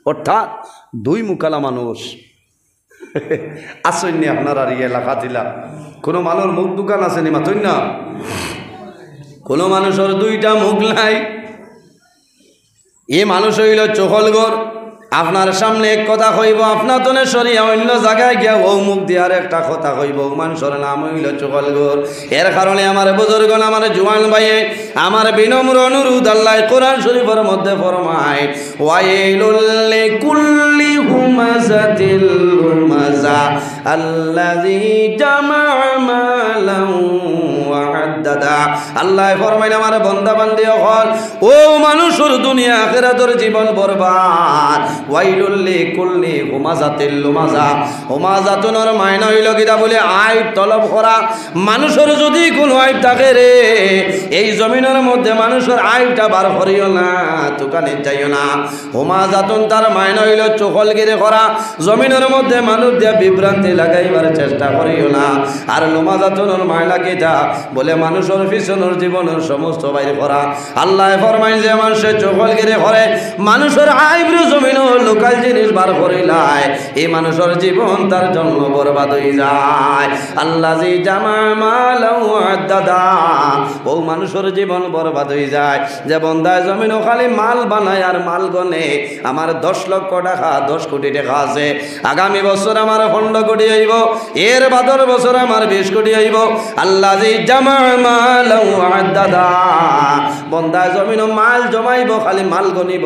অর্থাৎ দুই মুখালা মানুষ আসেননি আপনার আর এলাকা দিলা কোনো মানুষ মুখ দোকান আসেনি মাতই না কোনো মানুষের দুইটা মুখ নাই এ মানুষ হইল চোখলগর আপনার সামনে এক কথা কইব আপনার তনে সরিয়া অন্য জায়গায় গিয়া ও মুখ দিয়ার একটা কথা কইব মানুষের নাম হইল চোখলগর এর কারণে আমার বুজুর্গণ আমার জওয়ান ভাইয়ে আমার বিনম্র অনুরোধ আল্লাহ কোরআন শরীফের মধ্যে ফরমায় ওয়াইলুল লিকুল্লি হুমাযাতিল হুমাযা আল্লাযী জামা'a মালান ওয়া আদ্দাদা আল্লাহ ফরমায় আমার বান্দা বান্দি হল ও মানুষের দুনিয়া আখিরাতের জীবন বরবাদ ওয়াইলুল লিকুল্লি হুমাযাতিল লুমাযা হুমাযাতুনের মায়না হইল কিটা বলে আইব তলব করা মানুষের যদি কোনো আইব থাকে রে এই জমিনের মধ্যে মানুষের আইবটা বার করিও না দোকানে যাইও না হুমাযাতুন তার মায়না হইল চোখলগিরি করা জমিনের মধ্যে মানুষ দিয়া বিভ্রান্তি লাগাইবার চেষ্টা করিও না আর লুমাযাতুনের মায়না কিটা বলে মানুষের পিছনের জীবনের সমস্ত বাইরে করা আল্লাহ ফরমায় যে মানুষের চোখলগিরি করে মানুষের আইব জমিন লোকাল জিনিস বার করিলাই এই মানুষের জীবন তার জন্য বরবাদ হয়ে যায় আল্লাযী জামা মালান ওয়া আদ্দাদা ও মানুষের জীবন বরবাদ হয়ে যায় যে বন্দায় জমিন খালি মাল বানায় আর মাল গনে আমার 10 লক্ষ টাকা 10 কোটি টাকা আছে আগামী বছর আমার 15 কোটি হইব এর বাদর বছর আমার 20 কোটি হইব আল্লাযী জামা মালান ওয়া আদ্দাদা বন্দায় জমিন মাল জমাইব খালি মাল গনিব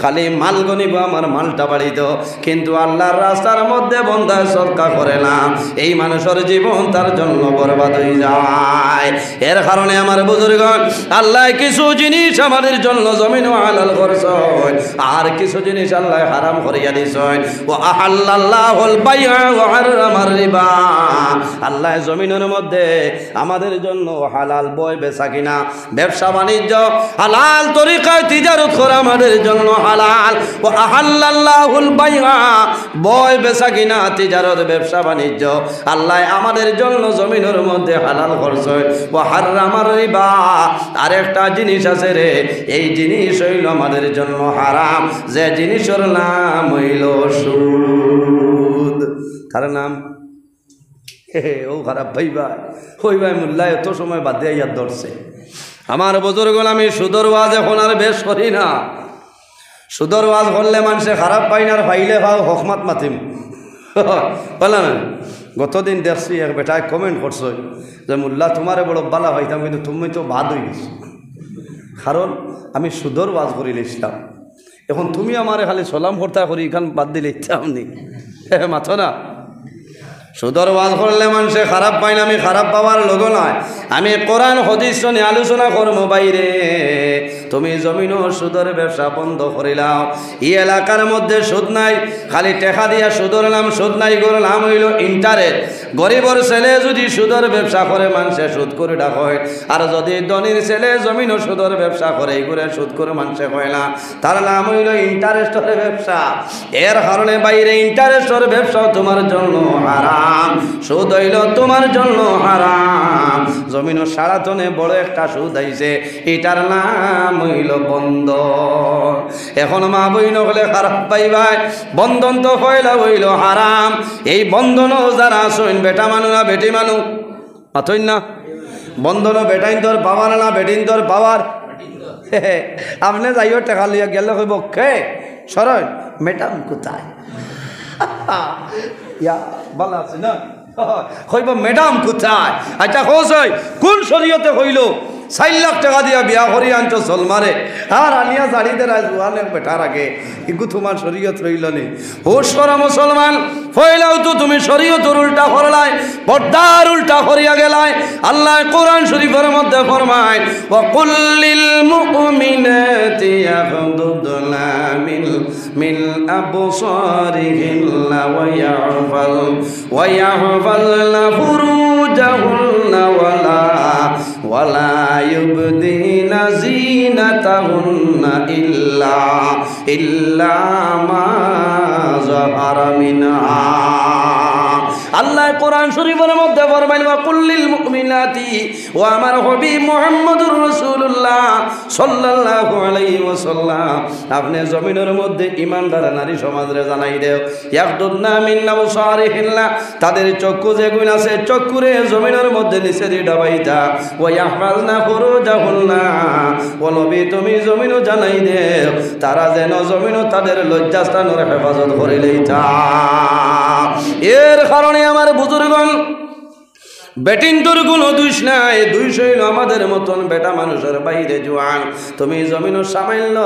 খালি মাল গনিব আমার মালটা বাড়িত কিন্তু আল্লাহর রাস্তার মধ্যে বন্দায় সরকার করে না এই মানুষের জীবন তার জন্য বরবাদ হয়ে যায় এর কারণে আমার বুজুর্গণ আল্লাহ কিছু জিনিস আমাদের জন্য জমিন হালাল করছে আর কিছু জিনিস আল্লাহ হারাম করিয়া দিয়েছে ও আহাল্লাল্লাহুল বাইআ ওয়া হারামার রিবা আল্লাহ জমিনের মধ্যে আমাদের জন্য হালাল বয় বেচা কিনা ব্যবসা বাণিজ্য হালাল তরিকায় তিজারত করা আমাদের জন্য হালাল ও আহাল্লাল্লাহুল বাইআ বয় বেচা কিনা তিজারত ব্যবসা বাণিজ্য আল্লাহ আমাদের জন্য জমিনের মধ্যে হালাল করছে ও হারামার রিবা আরেকটা জিনিস আছে রে এই জিনিস হইল আমাদের জন্য হারাম যে জিনিসের নাম হইল সুদ কার নাম ও খারাপ ভাই ভাই ওই ভাই মোল্লা এত সময় বাদ দিয়ে ইয়াদ ধরছে আমার বুজুর্গণ আমি সুদর ওয়াজ এখন আর বেশ করি না সুদর ওয়াজ করলে মানুষে খারাপ পাই না আর পাইলে পাও হকমাত মাতিম বলা না গতদিন দেখছি এক বেটায় কমেন্ট করছো যে মোল্লা তোমারে বড় বালা পাইতাম কিন্তু তুমি তো বাদ হয়ে গেছো কারণ আমি সুদর ওয়াজ করি লিখলাম এখন তুমি আমারে খালি সালাম হর্তা করি এখান বাদ দিলে ইচ্ছা আমনি মাথো না সুদর ওয়াজ করলে মানুষে খারাপ পাই না আমি খারাপ পাওয়ার লোক নয় আমি কোরআন হাদিস নিয়ে আলোচনা করবো বাইরে তুমি জমিন সুদর ব্যবসা বন্ধ করিলাও এই এলাকার মধ্যে সুদ নাই খালি টেকা দিয়া সুদর নাম সুদ নাই গর নাম হইল ইন্টারেস্ট গরিবর ছেলে যদি সুদর ব্যবসা করে মানুষে সুদ করে ডাকয় আর যদি ধনীর ছেলে জমিন সুদর ব্যবসা করে এই করে সুদ করে মানুষে কয় না তার নাম হইল ইন্টারেস্টের ব্যবসা এর কারণে বাইরে ইন্টারেস্টের ব্যবসাও তোমার জন্য হারাম সুদ হইল তোমার জন্য হারাম জমিন সারাতনে বড় একটা সুদ আইছে এটার নাম হইল বন্ধন এখন মা বইন হলে খারাপ পাইবাই বন্ধন তো পয়লা হইল হারাম এই বন্ধনও যারা আসইন বেটা মানু না বেটি মানু মাথইন না বন্ধনও বেটাইন তোর পাওয়ার না বেটিন তোর পাওয়ার আপনি যাইও টেকা লইয়া গেলে কইব কে সরয় ম্যাডাম কোথায় ইয়া ভালো আছে না কইব ম্যাডাম কোথায় আচ্ছা হোস কোন শরীয়তে হইল 4 লাখ টাকা দিয়া বিয়া করি আনছো সলমারে আর আনিয়া জাড়িতে রাজুয়ানে বেটার আগে ইগু তোমার শরীয়ত রইল নি হোস করা মুসলমান হইলাও তো তুমি শরীয়তের উল্টা করলাই পর্দার উল্টা করিয়া গেলাই আল্লাহ কোরআন শরীফের মধ্যে ফরমায় ওয়া কুল্লিল মুমিনাতি ইয়াগদুদনা মিন আবসারিহিন্না ওয়া ইয়াহফালনা ফুরুজাহুন্না ওয়ালা ইউবদিনা যিনাতাহুন্না ইল্লা মা যাহারা মিনহা আল্লাহ কোরআন শরীফের মধ্যে ফরমাইল ওয়া কুল্লিল মুমিনাতি ও আমার হাবিব মুহাম্মদুর রাসূলুল্লাহ সাল্লাল্লাহু আলাইহি ওয়াসাল্লাম আপনি জমিনের মধ্যে ঈমানদার নারী সমাজরে জানাই দেও ইয়াকদুনা মিন আবসারিহিল্লাহ তাদের চক্ষু যেগুলো আছে চক্ষুরে জমিনের মধ্যে নিচে ডাবাইতা ওয়া ইয়াহফাজনা ফুরুজাহুন্না ও নবী তুমি জমিনও জানাই দেও তারা যেন জমিনও তাদের লজ্জাস্থানের হেফাজত করে লইতা। এর কারণে আমার বুজুর্গণ বেটিনটোর কোনো দোষ নাই, দোষ হইল আমাদের মতন বেটা মানুষের বাইরে জোয়ান। তুমি জমিনও সামান্য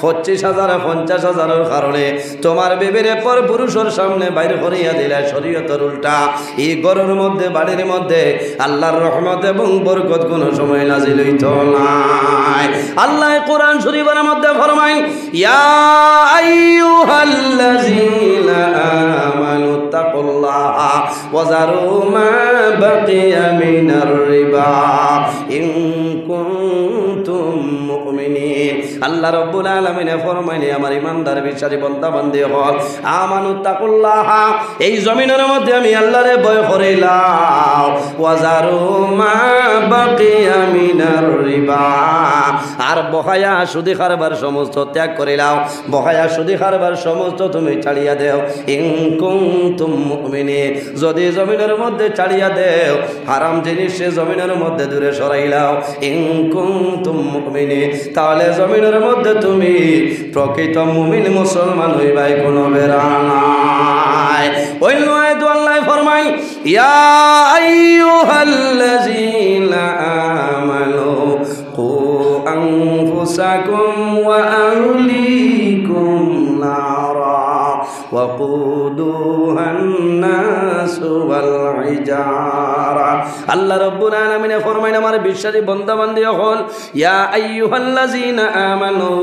25,000 50,000 কারণে তোমার বেবিরে পর পুরুষের সামনে বাইরে করিয়া দিলে শরীয়তের উল্টা। এই ঘরের মধ্যে বাড়ির মধ্যে আল্লাহর রহমত এবং বরকত কোনো সময় নাজিল হইতো নাই। আল্লাহ কোরআন শরীফের মধ্যে ফরমায় ইয়া আইয়ুহাল্লাযীনা আমানু তাকুল্লাহা ওয়া যারু মা বাকিয়া মিনার রিবা ইন কুনতুম মুমিনিন। আল্লাহ রাব্বুল আলামিন ফরমাইলে আমার ইমানদার বিশ্বাসী বান্দা বান্দি হল আমানু তাকুল্লাহা এই জমিনের মধ্যে আমি আল্লাহরে ভয় করিলাম ওয়া যারু মা বাকিয়া মিনার রিবা আর বহায়া সুদি খারবার সমস্ত ত্যাগ করিলাম, বহায়া সুদি খারবার সমস্ত তুমি ছাড়িয়া দেও ইন কুনতুম মুমিনিন যদি জমিনের মধ্যে ছাড়িয়া দেও হারাম জিনিস সে জমিনের মধ্যে দূরে সরাইলাও ইন কুনতুম মুমিনিন তাহলে জমিনের মধ্যে তুমি প্রকৃত মুমিন মুসলমান হইবাই কোনো বেরা নাই। ওই নয় তো আল্লাহ ফরমাই ইয়া আইয়ুহাল্লাযীনা আমানু কু আনফুসাকুম ওয়া আহলিকুম নারা ওয়াকুদুহান নাস ওয়াল হিজারা। আল্লাহ রাব্বুল আলামিন ফরমায় আমার বিশ্বাসী বান্দা বান্দি হল ইয়া আইয়ুহাল্লাযীনা আমানু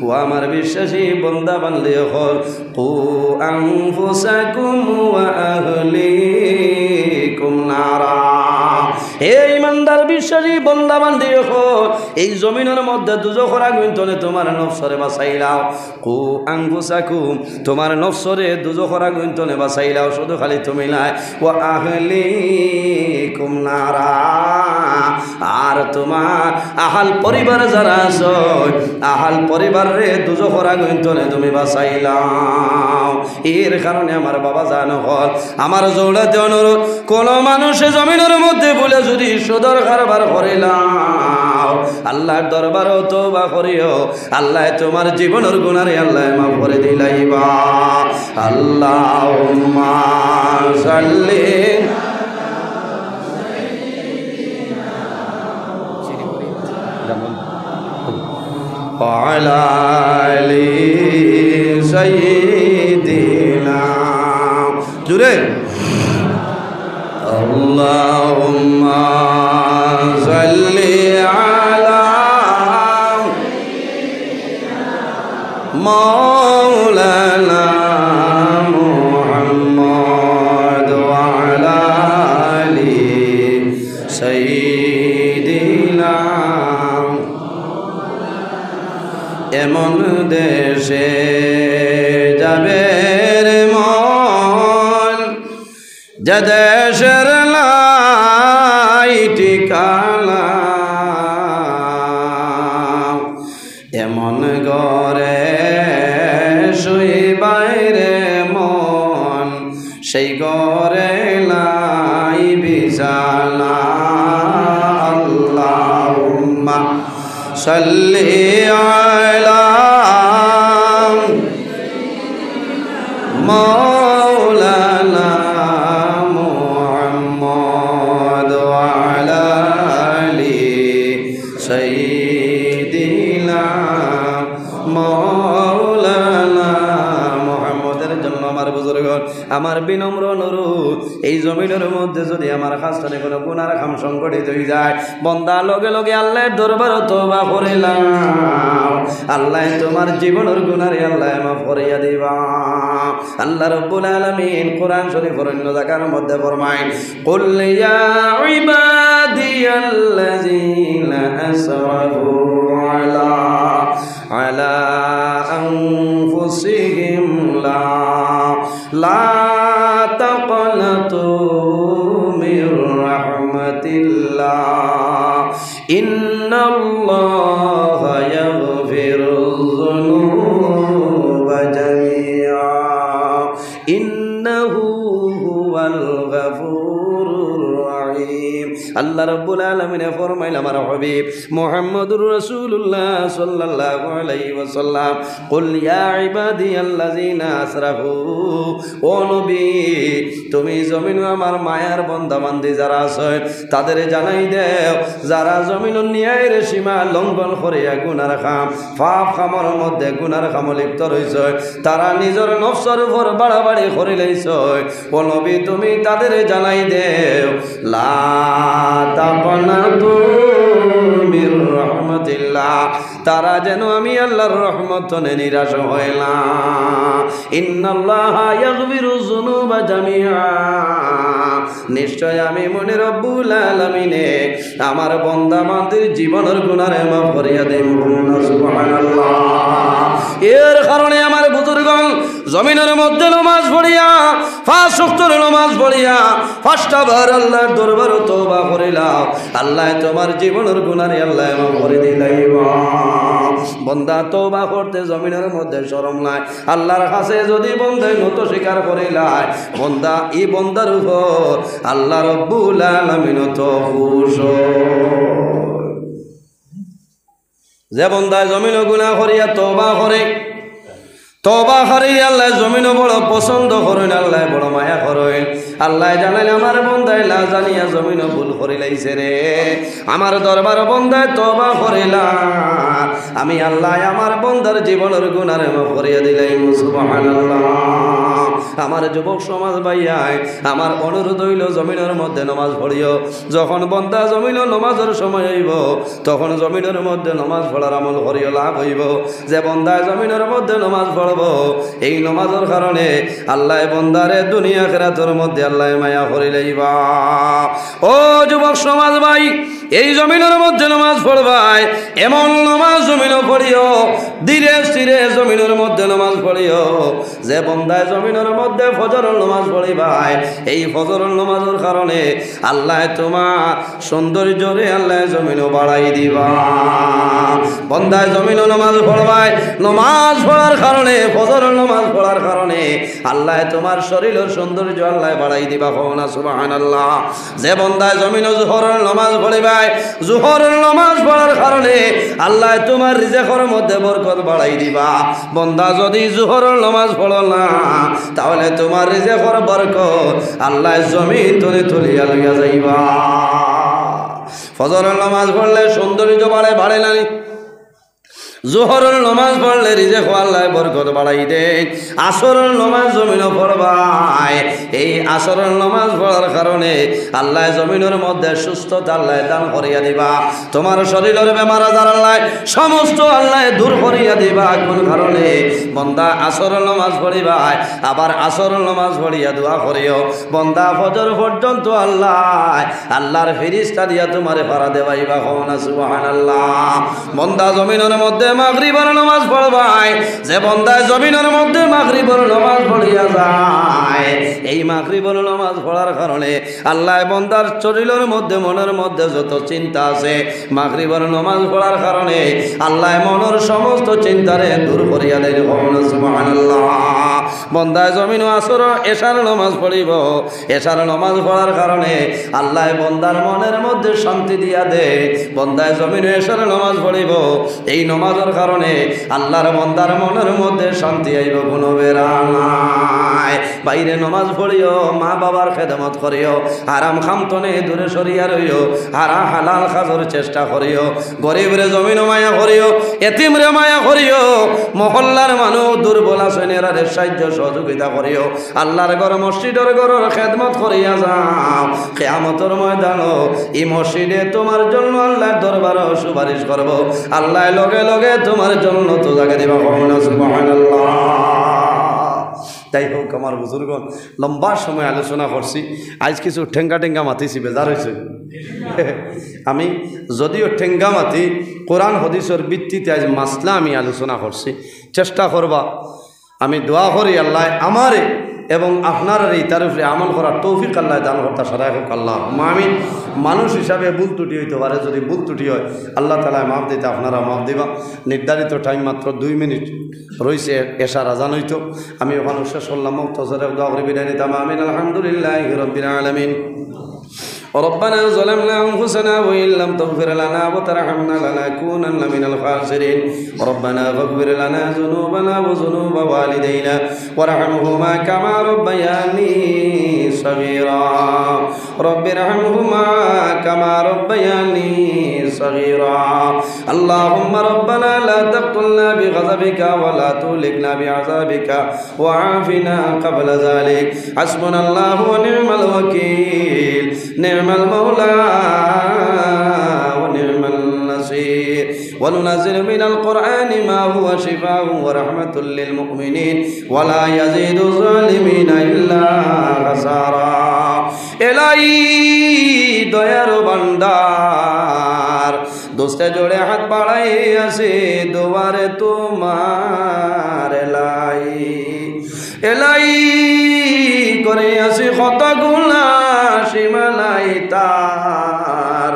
ও আমার বিশ্বাসী বান্দা বান্দি হল কু আনফুসাকুম ওয়া আহলিকুম নারা। হে ইমানদার বিশ্বাসী বান্দা বান্দি হল এই জমিনের মধ্যে দুজখের আগুন তলে তোমার নফসরে বাঁচাইলাও কু আনফুসাকুম তোমার নফসরে দুজখের আগুন তলে বাঁচাইলাও শুধু খালি তুমি নাই ওয়া আহলিকুম নারা আর তোমার আহাল পরিবার যারা আছে আহাল পরিবারে দুজখের আগুন তলে তুমি বাঁচাইলাও। এর কারণে আমার বাবা জানো হল আমার জৌড়াতে অনুরোধ কোন মানুষে জমিনের মধ্যে বলে যদি সুদর কারবার করিলাম আল্লাহর দরবারও তওবা করিও আল্লাহ তোমার জীবনের গুনারে আল্লাহ মাফ করে দিলাইবা। আল্লাহুম্মা সাল্লি আলা আলি সাইয়্যিদিনা জুরে আল্লাহুম্মা সাল্লি আলা মাওলানা মুহাম্মদ ওয়া আলা আলি সাইয়্যিদিনা। এমন দেশে যাবে রে মন যে দেশের নাই ঠিকানা এমন ঘরে শুইবাই রে মন সেই ঘরে নাই বিছানা। আল্লাহুম্মা সাল্লি আলা মাওলানা মুহাম্মদ ওয়া আলা আলি সাইয়্যিদিনা মাওলানা মুহাম্মদের জন্য আমার বুজুর্গ আমার বিনম্র অনুরোধ এই জমিনের মধ্যে যদি আমার খাসটানে কোনো গুনার খাম সংগঠিত হয়ে যায় বন্দা লগে লগে আল্লাহর দরবারে তওবা করিলাম আল্লাহ তোমার জীবনের গুনারে আল্লাহ মাফ করিয়া দিবা। আল্লাহ রাব্বুল আলামিন কোরআন শরীফের অন্য জায়গার মধ্যে ফরমায় কুল ইয়া ইবাদিয়াল্লাযীনা আসরাফু আলা আনফুসিহিম লা তাকনাতু তাকনাতু মির রাহমাতিল্লাহ ইন্নাল্লাহা ইয়াগফিরুয যুনুবা জামিআ ইন্নাহু হুয়াল গফুরুর রহিম। আল্লাহ রাব্বুল আলামিন ফরমাইল আমার হাবিব মুহাম্মদুর রাসূলুল্লাহ সাল্লাল্লাহু আলাইহি ওয়াসাল্লাম কুল ইয়া ইবাদিয়াল্লাযিনা আসরাফু, ও নবী তুমি জমিন আমার মায়ার বান্দা বান্দি যারা আছে তাদের জানাই দেও যারা জমিন ন্যায়ের সীমা লঙ্ঘন করিয়া গুনার খাম পাপ খামর মধ্যে গুনার খাম লিপ্ত রইছে, তারা নিজের নফসের উপর বাড়াবাড়ি করে লইছে, ও নবী তুমি তাদের জানাই দেও লা তাকনাতু মির রাহমাতিল্লাহ, তারা যেন আমি আল্লাহর রহমত থেকে নিরাশ হয় না। ইন্নাল্লাহা ইয়াগফিরু যুনুবা জামিআ, নিশ্চয় আমি মনে রব্বুল আলামিনে আমার বান্দা বান্দির জীবনের গুনাহ মাফ করিয়া দেব। সুবহানাল্লাহ। এর কারণে আমার বুজুর্গণ জমিনের মধ্যে নামাজ পড়িয়া 5 ওয়াক্তের নামাজ পড়িয়া 5টা বার আল্লাহর দরবারে তওবা করিলাম, আল্লাহ তোমার জীবনের গুনাহ আল্লাহ মাফ করে দিলাইব। বান্দা তওবা করতে জমিনের মধ্যে শরম নাই, আল্লাহর কাছে যদি বান্দা নত স্বীকার করিলাই বান্দা এই বান্দার উপর আল্লাহ রব্বুল আলামিন তো খুশ। যে বান্দা জমিন গুনাহ করিয়া তওবা করে, তওবা করে আল্লাহ জমিন বড় পছন্দ করেন, আল্লাহ বড় মায়া করেন। আল্লাহ জানেন আমার বন্দায় না জানিয়া জমিন ভুল করে লাইছে রে, আমার দরবার বন্দায় তওবা করিলা, আমি আল্লাহ আমার বন্দার জীবনের গুনাহ মাফ করিয়া দিলাম। সুবহানাল্লাহ। আমার যুবক সমাজ ভাইয়াই আমার অনুরোধ হইল জমিনের মধ্যে নামাজ পড়িও, যখন বন্দা জমিন নামাজের সময় হইব তখন জমিনের মধ্যে নামাজ পড়ার আমল করিও, লাভ হইব। যে বন্দায় জমিনের মধ্যে নামাজ পড়ব এই নামাজের কারণে আল্লাহ বন্দারে দুনিয়া আখিরাতের মধ্যে আল্লাহ মায়া করে লইবা। ও যুবক সমাজ ভাই, এই জমিনের মধ্যে নামাজ পড়বাই, এমন নামাজ জমিনও পড়িও, ধীরে স্থিরে জমিনের মধ্যে নামাজ পড়িও। যে বন্দায় জমিনের মধ্যে ফজরের নামাজ পড়িবাই, এই ফজরের নামাজের কারণে আল্লাহ তোমার সৌন্দর্যরে আল্লাহ জমিনও বাড়াই দিবা। বন্দায় জমিনও নামাজ পড়বাই, নামাজ পড়ার কারণে ফজরের নামাজ পড়ার কারণে আল্লাহ তোমার শরীরের সৌন্দর্য আল্লাহ বাড়াই দিবা। না সুবহানাল্লাহ। যে বন্দায় জমিনও জোহরের নামাজ পড়িবাই, জোহরের নামাজ পড়ার কারণে আল্লাহ তোমার রিজেকের মধ্যে বরকত বাড়াই দিবা। বন্দা যদি জোহরের নামাজ পড়ো না তাহলে তোমার রিজেকের বরকত আল্লাহ জমিন তুলে তুলিয়া লইয়া যাইবা। ফজরের নামাজ পড়লে সৌন্দর্য বাড়ে না, জোহরের নামাজ পড়লে রিজেক আল্লাহ বরকত বাড়াই দেন। আসরের নামাজ জমিনও পড়বাই, এই আসরের নামাজ পড়ার কারণে আল্লাহ জমিনের মধ্যে সুস্থতা আল্লাহ দান করিয়া দিবা। তোমার শরীরের বেমার আজার আল্লাহ সমস্ত আল্লাহ দূর করিয়া দিবা। কোন কারণে বন্দা আসরের নামাজ পড়িবাই, আবার আসরের নামাজ পড়িয়া দোয়া করিও। বন্দা ফজর পর্যন্ত আল্লাহর ফেরেশতা দিয়া তোমারে পারা দেবাইবা। না সুবহানাল্লাহ। বন্দা জমিনের মধ্যে মাগরিবের নামাজ পড়বাই, যে বন্দায় জমিনের মধ্যে মাগরিবের নামাজ পড়িয়া যায়, এই মাগরিবের নামাজ পড়ার কারণে আল্লাহ বন্দার শরীরের মধ্যে মনের মধ্যে যত চিন্তা আছে মাগরিবের নামাজ পড়ার কারণে আল্লাহ মনের সমস্ত চিন্তারে দূর করিয়া দেয়। সুবহানাল্লাহ। বন্দায় জমিন আসর এশার নামাজ পড়িব, এশার নামাজ পড়ার কারণে আল্লাহ বন্দার মনের মধ্যে শান্তি দিয়া দে। বন্দায় জমিন এশার নামাজ পড়িব, এই নামাজের কারণে আল্লাহর বন্দার মনের মধ্যে শান্তি আইব, কোনো বেড়া নাই। বাইরে নামাজ পড়িও, মা বাবার খেদমত করিও, আরাম খামতনে দূরে সরিয়া রইও, হালাল খাজর চেষ্টা করিও, গরিবরে জমিন মায়া করিও, এতিমরে মায়া করিও, মহল্লার মানুষ দুর্বল শ্রেণীর সাহায্য সহযোগিতা করিও। আল্লাহর ঘর মসজিদের ঘরের খেদমত করিয়া যাও। কিয়ামতের ময়দানও এই মসজিদে তোমার জন্য আল্লাহর দরবারে সুপারিশ করব, আল্লাহ লগে লগে তোমার জন্য তো জায়গা দিবা। সুবহানাল্লাহ। তাই হোক আমার বুজুর্গণ, লম্বা সময় আলোচনা করছি, আজ কিছু ঠেঙ্গা মাতিছি, বেজার হয়েছে। আমি যদিও ঠেঙ্গা মাতি কোরআন হাদিসের ভিত্তিতে আজ মাসলা আমি আলোচনা করছি, চেষ্টা করবা। আমি দোয়া করি আল্লাহ আমারে এবং আপনার এই তার উপরে আমল করার তৌফিক আল্লাহ দান করতে সদাই হোক আল্লাহ আমিন। মানুষ হিসাবে ভুল ত্রুটি হইতে পারে, যদি ভুল ত্রুটি হয় আল্লাহ তাআলা মাফ দিতে আপনারা মাফ দিবা। নির্ধারিত টাইম মাত্র 2 মিনিট রয়েছে, এশার আজান হইতো। আমি ওখানে শেষ করলাম, মুক্তসরে দোয়া করে বিদায় নিতাম। আমিন। আলহামদুলিল্লাহি রাব্বিল আলামিন। ربنا ظلمنا أنفسنا وإن لم تغفر لنا وترحمنا لنكونن من الخاسرين. ربنا فاغفر لنا ذنوبنا وذنوب والدينا وارحمهما كما ربياني صغيرا. رب ارحمهما كما ربياني صغيرا. اللهم ربنا لا تقتلنا بغضبك ولا تهلكنا بعذابك وعافنا قبل ذلك. حسبنا الله ونعم الوكيل. نعم المولى ونعم النصير. وننزل من القرآن ما هو شفاء ورحمة للمؤمنين ولا يزيد الظالمين إلا خسارا. إلهي দয়ার ভান্ডার, দোস্তে জোড়ে হাত বাড়াই আছে দোয়ারে তোমার। এলাই করে আছে কত গুনাহ সীমানাই তার,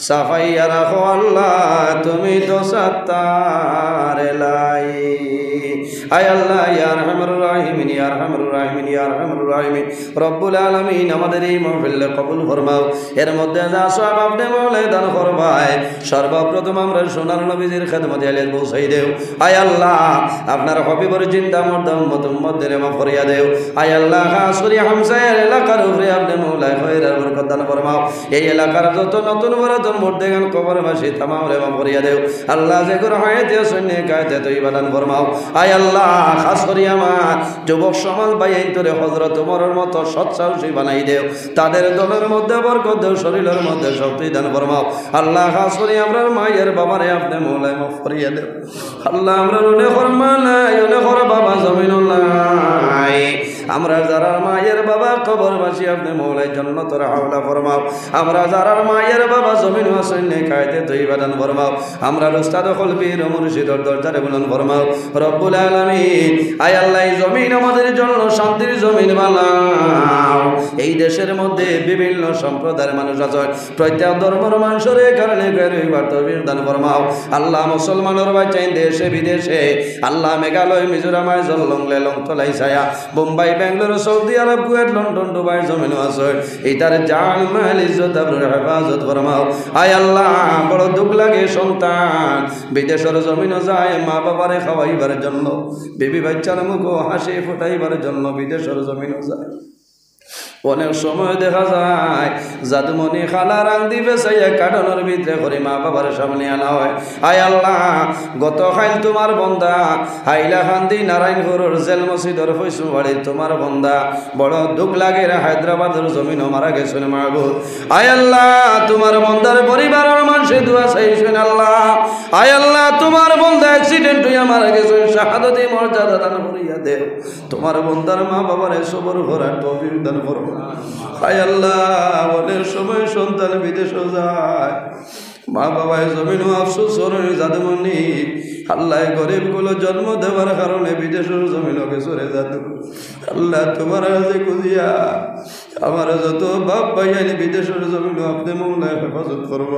সাফাইয়া রাখো আল্লাহ তুমি তো সত্তার। এলাই আয় আল্লাহ ইয়া আরহামুর রাহিমিন, ইয়া আরহামুর রাহিমিন, ইয়া আরহামুর রাহিমিন। রব্বুল আলামিন আমাদের এই মাহফিল কবুল ফরমাও। এর মধ্যে যা সওয়াব আপনি মাওলায় দান করবাই, সর্বপ্রথম আমরা সোনার নবীজির খেদমতে আলে পৌঁছাই দেও। আয় আল্লাহ আপনার হবিবর চিন্তা উম্মতের মাফ করিয়া দেও। আয় আল্লাহ খাস করে হামসায়ের এলাকার উপরে আপনি মাওলায় খয়রের বরকত দান ফরমাও। এই এলাকার যত নতুন পুরাতন মুর্দেগান কবরবাসী তামাম রে মাফ করিয়া দেও। আল্লাহ যে করে হায়াতে সৈন্যে কায়তে তৈবা দান ফরমাও। আয় আল্লাহ খাস করি আমার যুবক সমাজ ভাইয়ের তোরে হযরত ওমরের মতো সৎ সাহসী বানাই দেও। তাদের দলের মধ্যে বরকত দেও, শরীরের মধ্যে শক্তি দান ফরমাও। আল্লাহ খাস করি আমরার মায়ের বাবারে আপনি মাওলায় মাফ করিয়া দেও। আল্লাহ আমরা রুনে ফরমা নাই, রুনে ফর বাবা জমিন নাই। আমরা যারা মায়ের বাবা কবরবাসী আপনি মাওলায় জান্নাতের হাওলা ফরমাও। আমরা যারা মায়ের বাবা জমিন ওয়াসিনে কায়দে তৈবা দান ফরমাও। আমরা উস্তাদ কলবীর মুর্শিদের দরজারে বুলন্দ ফরমাও। রব্বুল আলামিন আয় আল্লাহ এই জমিন আমাদের জন্য শান্তির জমিন বানাও। এই দেশের মধ্যে বিভিন্ন সম্প্রদায়ের মানুষ আছে, প্রত্যেক ধর্মের মানুষের কারণে গরিবার তৌফিক দান ফরমাও। আল্লাহ মুসলমানের বাঁচাই দেশে বিদেশে, আল্লাহ মেঘালয় মিজোরাম জলং লেলং তলাই ছায়া, Bombay Bengaluru Saudi Arab Kuwait London Dubai জমিন আছে, এইটার জান মাল ইজ্জত আবরুর হেফাজত ফরমাও। আয় আল্লাহ বড় দুঃখ লাগে সন্তান বিদেশের জমিন যায় মা বাবারে খাওয়াইবার জন্য, বিবি বাচ্চার মুখ হাসি ফুটাইবার জন্য বিদেশের জমিন যায়। অনেক সময় দেখা যায় জাদুমণি খালা রাং দিবে চাইয়া কাটনের ভিতরে করে মা বাবার সামনে আনা হয়। আয় আল্লাহ গত খাইল তোমার বন্দা হাইলাকান্দি নারায়ণপুরের জেল মসজিদের ফৈসু বাড়ির তোমার বন্দা বড় দুঃখ লাগে হায়দ্রাবাদের জমিন মারা গেছেন মাহবুব। আয় আল্লাহ তোমার বন্দার পরিবারের মানুষে দোয়া চাইছেন আল্লাহ। আয় আল্লাহ তোমার বন্দা অ্যাক্সিডেন্ট হইয়া মারা গেছেন, শাহাদতি মর্যাদা দান করিয়া দেও। তোমার বন্দার মা বাবারে সবর করার তৌফিক দান করো। আয় আল্লাহ অনেক সময় সন্তান বিদেশে যায়, মা বাবায় জমিন আফসোস করেন জাদুমণি আল্লাহ গরিব গুলো জন্ম দেওয়ার কারণে বিদেশের জমিন চলে যাদু। আল্লাহ তোমার কাছে খুঁজিয়া আমার যত বাপ ভাইয়ানি বিদেশের জমিন আপনি মাওলায় হেফাজত করব।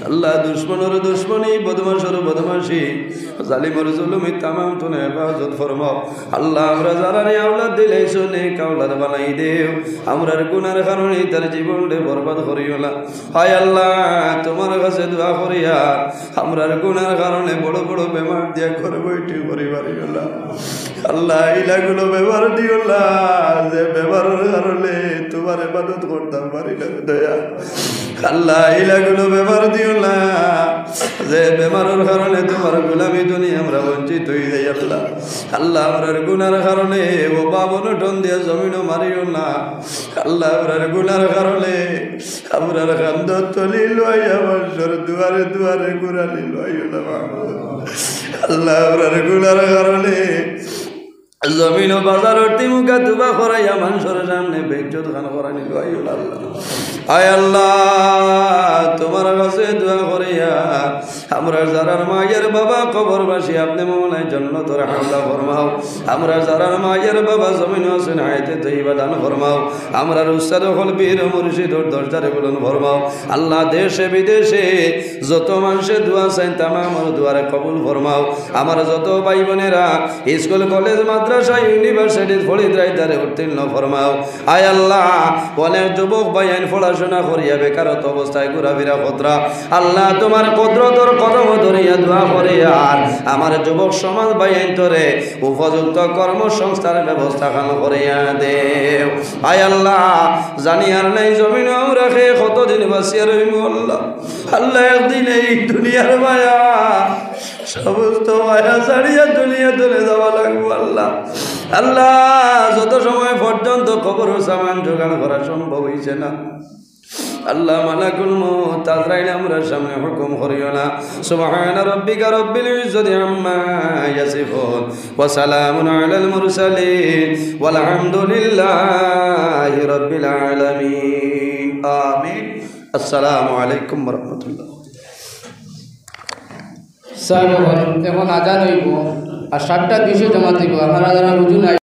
আল্লাহ দুশ্মনের দুশ্মনী বদমাশের বদমাশি জালিমের জুলুমি তামাম তুমি হেফাজত ফরমাও। আল্লাহ আমরা যারা আওলাদ দিলেইছো নেক আওলাদ বানাই দেও। আমরার গুনার কারণে তার জীবনটা বরবাদ করিও না। হায় আল্লাহ তোমার কাছে দোয়া করিয়া আমরার গুনার কারণে বড় বড় বেমার দিয়া ঘরে বইটি পরিবারিও না। আল্লাহ ইলাগুলো ব্যবহার দিও না, যে ব্যবহারের কারণে তোমার ইবাদত করতাম পারি না দয়া। আল্লাহ ইলাগুলো ব্যবহার দিও না, যে বেমারের কারণে তোমার গোলামি দুনিয়া আমরা বঞ্চিত হয়ে যাই। আল্লাহ আল্লাহ আমরার গুনার কারণে ও বাবন টন দিয়ে জমিনও মারিও না। আল্লাহ আমরার গুনার কারণে আমরার কান্দ তলি লইয়া মানুষের দুয়ারে দুয়ারে গুড়ালি লইও না। আল্লাহ আমরার গুনার কারণে জমিন ও বাজারের তিমুকা দুবা করাইয়া মানুষের সামনে বেজ্জত খান করা নিল আয় আল্লাহ তোমার কাছে দোয়া করিয়া আমরা যারা মায়ের বাবা কবরবাসী আপনি মৌলায় জান্নাতের হামলা ফরমাও আমরা যারা মায়ের বাবা জমিন হোসেন হায়াতে তৈবা দান ফরমাও আমরা উস্তাদ হল বীর মুর্শিদর দরজারে বলুন ফরমাও আল্লাহ দেশে বিদেশে যত মানুষের দোয়া চাই তামাম দোয়ারে কবুল ফরমাও আমার যত ভাই বোনেরা স্কুল কলেজ মাদ্রাসা ইউনিভার্সিটি ফরিদরাইদারে উত্তীর্ণ ফরমাও আয় আল্লাহ অনেক যুবক ভাইয়ান পড়াশোনা করিয়া বেকারত্ব অবস্থায় ঘোরাফেরা কতরা আল্লাহ তোমার কুদরতের কদম ধরিয়া দোয়া করিয়া আমার যুবক সমাজ ভাইয়ান তোরে উপযুক্ত কর্মসংস্থান ব্যবস্থা খান করিয়া দেও আয় আল্লাহ জানি আর নাই জমিন রাখে কতদিন বাসিয়া রহিম আল্লাহ আল্লাহ একদিন এই দুনিয়ার মায়া সমস্ত মায়া ছাড়িয়া দুনিয়া চলে যাওয়া লাগবো আল্লাহ আল্লাহ যত সময় পর্যন্ত খবর সামান জোগাড় করা সম্ভব হয়েছে না আল্লাহ মালাকুল মউত আজরাইল আমরার সামনে হুকুম করিও না সুবহান রাব্বিকা রাব্বিল ইজ্জাতি আম্মা ইয়াসিফুন ওয়া সালামুন আলাল মুরসালিন ওয়াল হামদুলিল্লাহি রাব্বিল আলামিন আমিন আসসালামু আলাইকুম ওয়া রাহমাতুল্লাহ স্যার এখন আজান হইব আর 7টা 20 জমা দিব আপনারা যারা রুজু নাই